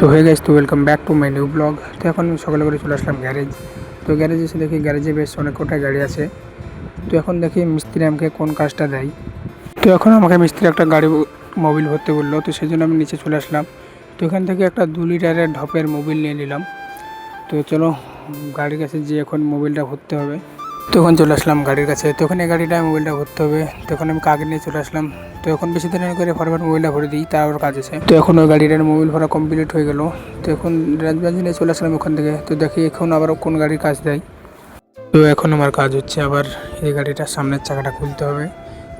তো হয়ে গেছে, তো welcome back to my new blog. তো এখন সকালে করে চলে আসলাম গ্যারেজ। তো গ্যারেজে এসে দেখি গ্যারেজে বেশ অনেক কোটায় গাড়ি আছে। তো এখন দেখি মিস্ত্রি আমাকে কোন কাজটা দেয়। তো এখন আমাকে মিস্ত্রি একটা গাড়ি মোবিল ভরতে বললো, তো সেই জন্য আমি নিচে চলে আসলাম। তো এখান থেকে একটা 2 লিটারের ঢপের মোবিল নিয়ে নিলাম। তো চলো গাড়ির কাছে যে এখন মোবিলটা ভরতে হবে। তখন চলে আসলাম গাড়ির কাছে। তখন এই গাড়িটায় মোবিলটা ভরতে হবে। তখন আমি কাকে নিয়ে চলে আসলাম। তো এখন বেশি দিন করে ফটাফট মোবিলটা ভরে দিই, তার কাজ আছে। তো এখন ওই গাড়িটার মোবিল ভরা কমপ্লিট হয়ে গেল। তো এখন রাজবাজি নিয়ে চলে আসলাম ওখান থেকে। তো দেখি এখন আবার কোন গাড়ির কাজ দেয়। তো এখন আমার কাজ হচ্ছে আবার এই গাড়িটার সামনের চাকাটা খুলতে হবে।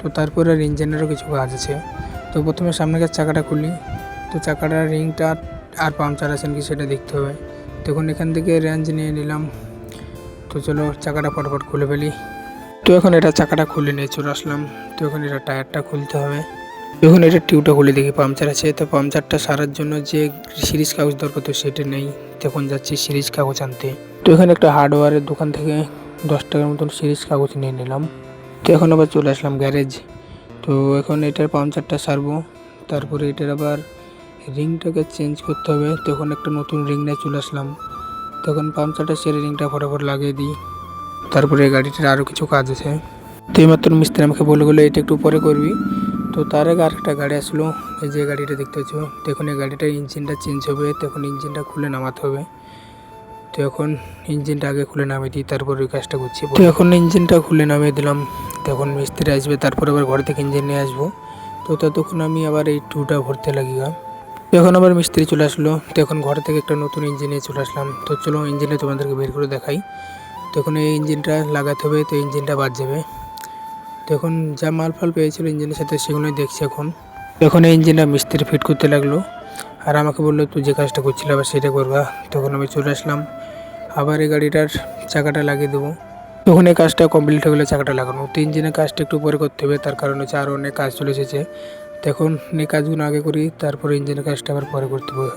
তো তারপরে আর ইঞ্জিনেরও কিছু কাজ আছে। তো প্রথমে সামনের চাকাটা খুলি। তো চাকাটার রিংটা আর পাংচার আছেন কি সেটা দেখতে হবে। তখন এখান থেকে রেঞ্জ নিয়ে নিলাম। তো চলো চাকাটা ফটাফট খুলে ফেলি। তো এখন এটা চাকাটা খুলে নিয়ে চলে আসলাম। তো এখন এটা টায়ারটা খুলতে হবে। এখন এটা টিউবটা খুলে দেখি পাংচার আছে। তো পাংচারটা সারার জন্য যে সিরিজ কাগজ দরকার, তো সেটা নেই। তখন যাচ্ছি সিরিজ কাগজ আনতে। তো এখানে একটা হার্ডওয়্যারের দোকান থেকে 10 টাকার মতন সিরিজ কাগজ নিয়ে নিলাম। তো এখন আবার চলে আসলাম গ্যারেজ। তো এখন এটার পাংচারটা সারবো। তারপরে এটার আবার রিংটাকে চেঞ্জ করতে হবে। তখন একটা নতুন রিং নিয়ে চলে আসলাম। তখন পাংচারটা সেরে রিংটা ফটাফট লাগিয়ে দিই। তারপরে গাড়িটার আরও কিছু কাজ আছে। তো এইমাত্র মিস্ত্রি আমাকে বলে গেলো এটা একটু পরে করবি। তো তার আগে আরেকটা গাড়ি আসলো, এই যে গাড়িটা দেখতে পাচ্ছ। তখন এই গাড়িটার ইঞ্জিনটা চেঞ্জ হবে। তখন ইঞ্জিনটা খুলে নামাতে হবে। তো এখন ইঞ্জিনটা আগে খুলে নামিয়ে দিই, তারপর ওই কাজটা করছি। তো এখন ইঞ্জিনটা খুলে নামিয়ে দিলাম। তখন মিস্ত্রি আসবে, তারপর আবার ঘর থেকে ইঞ্জিন নিয়ে আসবো। তো ততক্ষণ আমি আবার এই টুটা ভরতে লাগি। এখন আবার মিস্ত্রি চলে আসলো। তো এখন ঘর থেকে একটা নতুন ইঞ্জিন নিয়ে চলে আসলাম। তো চলো ইঞ্জিনে তোমাদেরকে বের করে দেখাই। তখন এই ইঞ্জিনটা লাগাতে হবে, তো ইঞ্জিনটা বাদ যাবে। তখন যা মাল ফাল পেয়েছিল ইঞ্জিনের সাথে সেগুলোই দেখছি এখন। তখন এই ইঞ্জিনটা মিস্ত্রি ফিট করতে লাগলো, আর আমাকে বললো তুই যে কাজটা করছিলি আবার সেটা করবা। তখন আমি চলে আসলাম, আবার এই গাড়িটার চাকাটা লাগিয়ে দেবো। তখন এই কাজটা কমপ্লিট হয়ে গেলে চাকাটা লাগানো। তো ইঞ্জিনের কাজটা একটু পরে করতে হবে, তার কারণ হচ্ছে আরও অনেক কাজ চলে এসেছে। তখন এই কাজগুলো আগে করি, তারপরে ইঞ্জিনের কাজটা আবার পরে করতে হবে।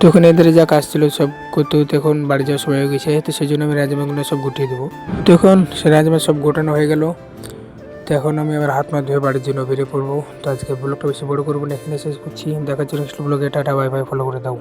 তখন এদের যা কাজ ছিল সব করতে হতে এখন বাড়ি যাওয়ার সময় হয়ে গেছে। তো সেই জন্য আমি রাজমাগুলো সব গুটিয়ে দেবো। তখন সে রাজমা সব গোটানো হয়ে গেল। তো এখন আমি আবার হাত পা ধুয়ে বাড়ির জন্য বেরিয়ে পড়বো। তো আজকে ব্লগটা বেশি বড় করবো না, এখানে শেষ করছি। দেখার জন্য নেক্সট ব্লগে টাটা বাই বাই, ফলো করে দাও।